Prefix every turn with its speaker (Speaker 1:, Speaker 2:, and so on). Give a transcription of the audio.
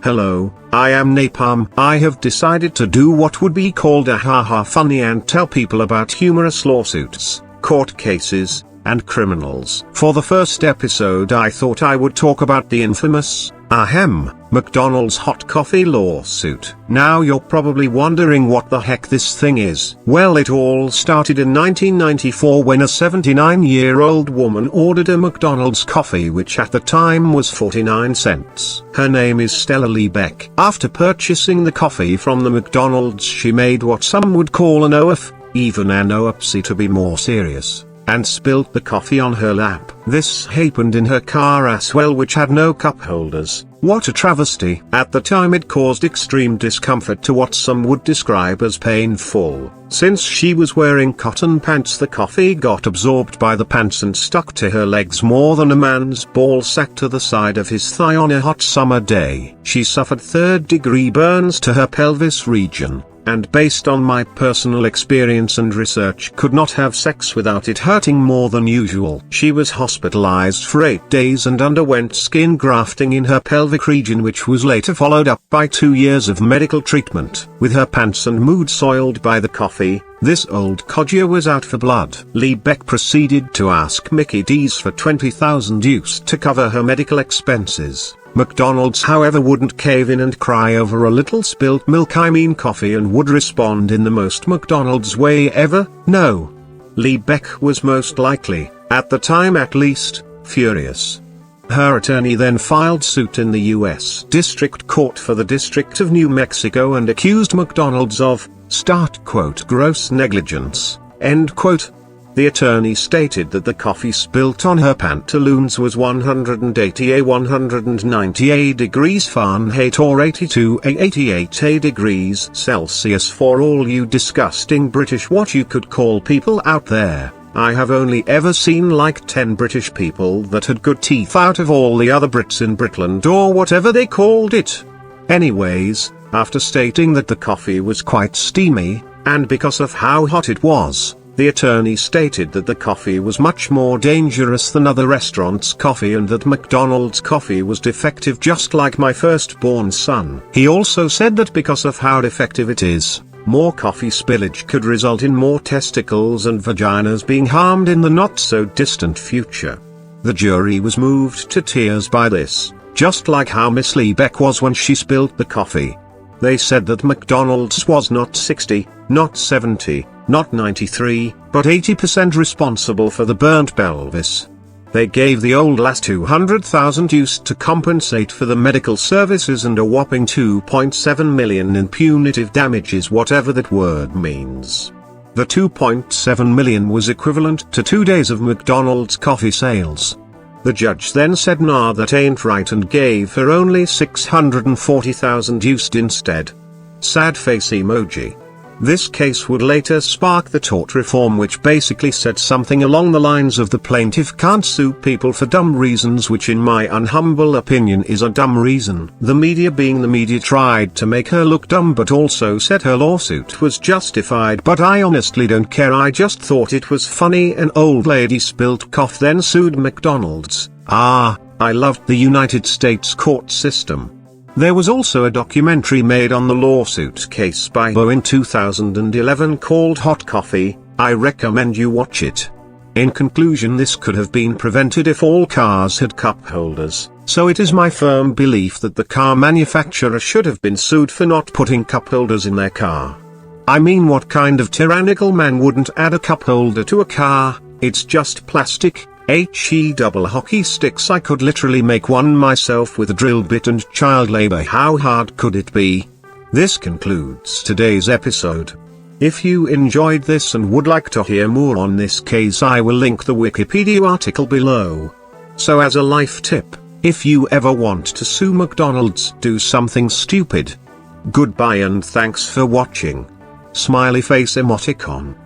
Speaker 1: Hello, I am Napalm. I have decided to do what would be called a haha funny and tell people about humorous lawsuits, court cases, and criminals. For the first episode I thought I would talk about the infamous, McDonald's hot coffee lawsuit. Now you're probably wondering what the heck this thing is. Well, it all started in 1994 when a 79-year-old woman ordered a McDonald's coffee which at the time was 49 cents. Her name is Stella Lee Beck. After purchasing the coffee from the McDonald's, she made what some would call an OF, even an OPSI to be more serious, and spilt the coffee on her lap. This happened in her car as well, which had no cup holders. What a travesty. At the time it caused extreme discomfort to what some would describe as painful. Since she was wearing cotton pants, the coffee got absorbed by the pants and stuck to her legs more than a man's ball sack to the side of his thigh on a hot summer day. She suffered third-degree burns to her pelvis region, and based on my personal experience and research could not have sex without it hurting more than usual. She was hospitalized for 8 days and underwent skin grafting in her pelvic region, which was later followed up by 2 years of medical treatment. With her pants and mood soiled by the coffee, this old codger was out for blood. Lee Beck proceeded to ask Mickey D's for $20,000 to cover her medical expenses. McDonald's however wouldn't cave in and cry over a little spilt milk, coffee, and would respond in the most McDonald's way ever: no. Lee Beck was most likely, at the time at least, furious. Her attorney then filed suit in the U.S. District Court for the District of New Mexico and accused McDonald's of, start quote, gross negligence, end quote. The attorney stated that the coffee spilt on her pantaloons was 190 degrees Fahrenheit or 88 degrees Celsius. For all you disgusting British what you could call people out there, I have only ever seen like 10 British people that had good teeth out of all the other Brits in Britland or whatever they called it. Anyways, after stating that the coffee was quite steamy, and because of how hot it was, the attorney stated that the coffee was much more dangerous than other restaurants' coffee and that McDonald's coffee was defective just like my firstborn son. He also said that because of how defective it is, more coffee spillage could result in more testicles and vaginas being harmed in the not-so-distant future. The jury was moved to tears by this, just like how Miss Lee Beck was when she spilt the coffee. They said that McDonald's was not 60, not 70, not 93, but 80% responsible for the burnt pelvis. They gave the old lass $200,000 to compensate for the medical services and a whopping $2.7 million in punitive damages, whatever that word means. The $2.7 million was equivalent to 2 days of McDonald's coffee sales. The judge then said nah, that ain't right, and gave her only $640,000 instead. Sad face emoji. This case would later spark the tort reform, which basically said something along the lines of the plaintiff can't sue people for dumb reasons, which in my unhumble opinion is a dumb reason. The media being the media tried to make her look dumb but also said her lawsuit was justified, but I honestly don't care. I just thought it was funny an old lady spilt coffee then sued McDonald's. I loved the United States court system. There was also a documentary made on the lawsuit case by Bo in 2011 called Hot Coffee. I recommend you watch it. In conclusion, this could have been prevented if all cars had cup holders, so it is my firm belief that the car manufacturer should have been sued for not putting cup holders in their car. I mean, what kind of tyrannical man wouldn't add a cup holder to a car? It's just plastic. Double hockey sticks. I could literally make one myself with a drill bit and child labor. How hard could it be? This concludes today's episode. If you enjoyed this and would like to hear more on this case, I will link the Wikipedia article below. So as a life tip, if you ever want to sue McDonald's, do something stupid. Goodbye and thanks for watching. Smiley face emoticon.